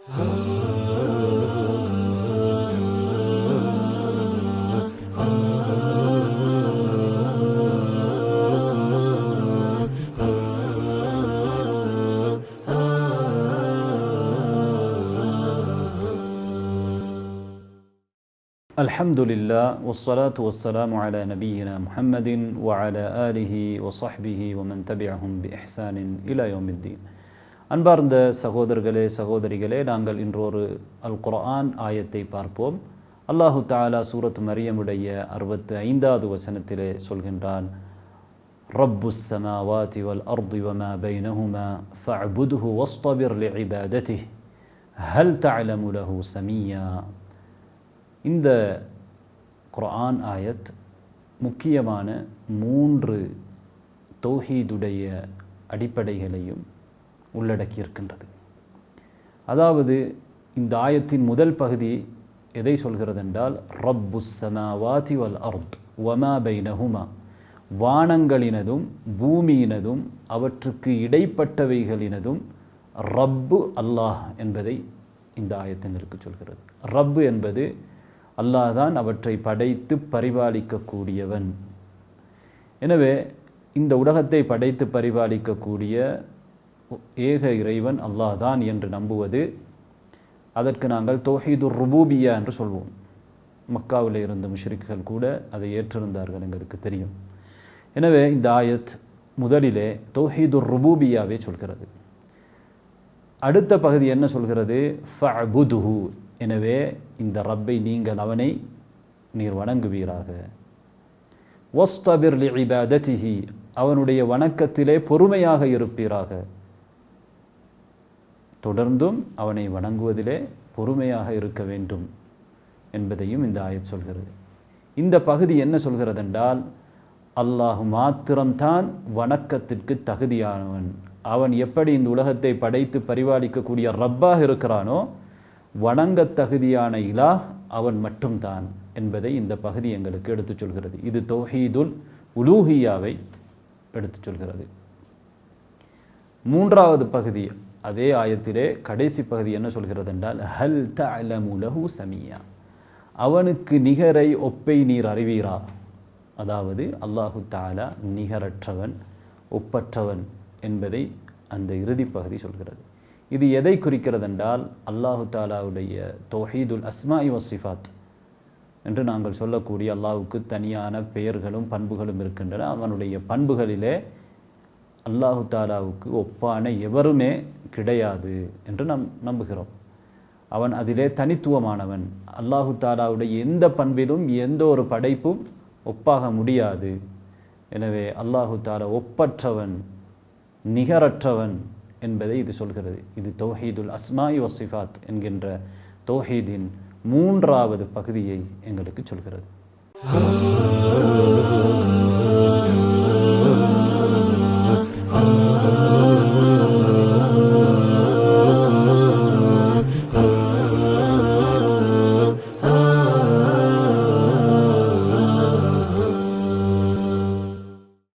الحمد لله والصلاة والسلام على نبينا محمد وعلى آله وصحبه ومن تبعهم بإحسان إلى يوم الدين. அன்பார்ந்த சகோதரர்களே சகோதரிகளே, நாங்கள் இன்றொரு அல் குர்ஆன் ஆயத்தை பார்ப்போம். அல்லாஹு தஆலா சூரத் மரியமுடைய 65வது வசனத்திலே சொல்கின்றான், ரப்புஸ் ஸமாவாதி வல் அர்தி வமா பைனஹுமா ஃபஅபுதுஹு வஸ்தபிர் லிஇபாததிஹி ஹல் தஅலமு லஹு சமியா. இந்த குர்ஆன் ஆயத் முக்கியமான 3 தௌஹீதுடைய அடிப்படைகளையும் உள்ளடக்கியிருக்கின்றது. அதாவது இந்த ஆயத்தின் முதல் பகுதி எதை சொல்கிறது என்றால், ரப்புஸ் ஸமாவாதி வல் அர்த் வமா பைனஹுமா, வானங்களினதும் பூமியினதும் அவற்றுக்கு இடைப்பட்டவைகளினதும் ரப்பு அல்லாஹ் என்பதை இந்த ஆயத்தினருக்கு சொல்கிறது. ரப்பு என்பது அல்லாஹ் தான் அவற்றை படைத்து பரிபாலிக்கக்கூடியவன். எனவே இந்த உலகத்தை படைத்து பரிபாலிக்கக்கூடிய ஏக இறைவன் அல்லாஹ் தான் என்று நம்புவது, அதற்கு நாங்கள் தௌஹீதுர் ருபூபிய்யா என்று சொல்வோம். மக்காவில் இருந்த முஷ்ரிக்குகள் கூட அதை ஏற்றிருந்தார்கள், எங்களுக்கு தெரியும். எனவே இந்த ஆயத் முதலிலே தௌஹீதுர் ருபூபிய்யாவே சொல்கிறது. அடுத்த பகுதி என்ன சொல்கிறது? ஃபஅபுதுஹு, எனவே இந்த ரப்பை நீங்கள் அவனை நீர் வணங்குவீராக. வஸ்தபிர் லிஇபாததிஹி, அவனுடைய வணக்கத்திலே பொறுமையாக இருப்பீராக. தொடர்ந்தும் அவனை வணங்குவதிலே பொறுமையாக இருக்க வேண்டும் என்பதையும் இந்த ஆயத் சொல்கிறது. இந்த பகுதி என்ன சொல்கிறது என்றால், அல்லாஹ் மாத்திரம்தான் வணக்கத்திற்கு தகுதியானவன். அவன் எப்படி இந்த உலகத்தை படைத்து பரிபாலிக்கக்கூடிய ரப்பாக இருக்கிறானோ, வணங்க தகுதியான இலாஹ் அவன் மட்டும்தான் என்பதை இந்த பகுதி எங்களுக்கு எடுத்துச் சொல்கிறது. இது தௌஹீதுல் உலூஹியாவை எடுத்துச் சொல்கிறது. 3வது பகுதி அதே ஆயத்திலே கடைசி பகுதி என்ன சொல்கிறது என்றால், ஹல் தஅலமு லஹு சமியா, அவனுக்கு நிகரை ஒப்பை நீர் அறிவீரா. அதாவது அல்லாஹு தஆலா நிகரற்றவன், ஒப்பற்றவன் என்பதை அந்த இறுதி பகுதி சொல்கிறது. இது எதை குறிக்கிறது என்றால், அல்லாஹு தஆலாவுடைய தௌஹீதுல் அஸ்மாஇ வஸ்ஸிஃபாத் என்று நாங்கள் சொல்லக்கூடிய அல்லாஹுக்கு தனியான பெயர்களும் பண்புகளும் இருக்கின்றன. அவனுடைய பண்புகளிலே அல்லாஹு தஆலாவுக்கு ஒப்பான எவருமே கிடையாது என்று நாம் நம்புகிறோம். அவன் அதிலே தனித்துவமானவன். அல்லாஹு தஆலாவுடைய எந்த பண்பிலும் எந்த ஒரு படைப்பும் ஒப்பாக முடியாது. எனவே அல்லாஹு தஆலா ஒப்பற்றவன், நிகரற்றவன் என்பதை இது சொல்கிறது. இது தௌஹீதுல் அஸ்மாஇ வஸ்ஸிஃபாத் என்கின்ற தௌஹீதின் 3வது பகுதியை எங்களுக்கு சொல்கிறது.